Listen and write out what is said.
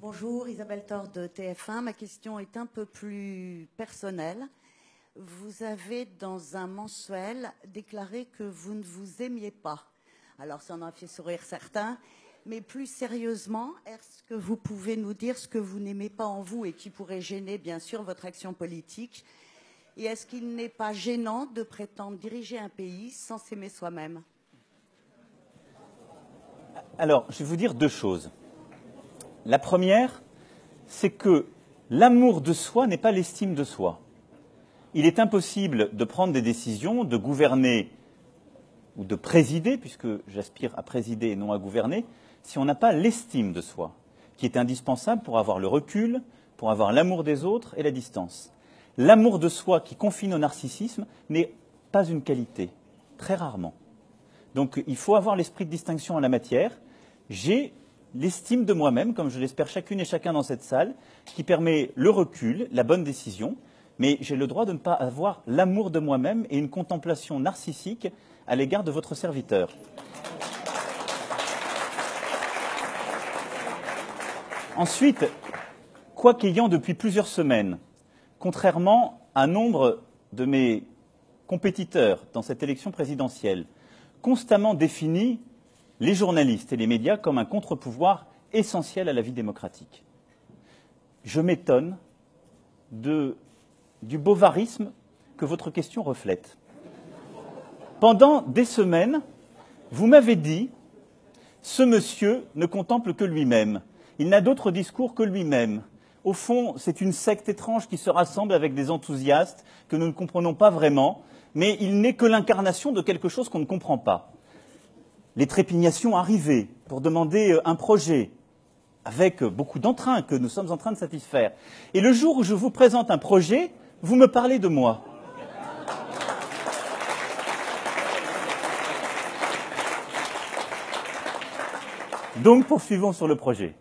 Bonjour, Isabelle Thor de TF1. Ma question est un peu plus personnelle. Vous avez, dans un mensuel, déclaré que vous ne vous aimiez pas. Alors, ça en a fait sourire certains. Mais plus sérieusement, est-ce que vous pouvez nous dire ce que vous n'aimez pas en vous et qui pourrait gêner, bien sûr, votre action politique? Et est-ce qu'il n'est pas gênant de prétendre diriger un pays sans s'aimer soi-même? Alors, je vais vous dire deux choses. La première, c'est que l'amour de soi n'est pas l'estime de soi. Il est impossible de prendre des décisions, de gouverner ou de présider, puisque j'aspire à présider et non à gouverner, si on n'a pas l'estime de soi, qui est indispensable pour avoir le recul, pour avoir l'amour des autres et la distance. L'amour de soi qui confine au narcissisme n'est pas une qualité, très rarement. Donc il faut avoir l'esprit de distinction en la matière. J'ai l'estime de moi-même, comme je l'espère chacune et chacun dans cette salle, qui permet le recul, la bonne décision, mais j'ai le droit de ne pas avoir l'amour de moi-même et une contemplation narcissique à l'égard de votre serviteur. Ensuite, quoiqu'ayant depuis plusieurs semaines, contrairement à nombre de mes compétiteurs dans cette élection présidentielle, constamment défini les journalistes et les médias comme un contre-pouvoir essentiel à la vie démocratique. Je m'étonne du bovarisme que votre question reflète. Pendant des semaines, vous m'avez dit « ce monsieur ne contemple que lui-même, il n'a d'autre discours que lui-même ». Au fond, c'est une secte étrange qui se rassemble avec des enthousiastes que nous ne comprenons pas vraiment, mais il n'est que l'incarnation de quelque chose qu'on ne comprend pas. Les trépignations arrivaient pour demander un projet, avec beaucoup d'entrain que nous sommes en train de satisfaire. Et le jour où je vous présente un projet, vous me parlez de moi. Donc, poursuivons sur le projet.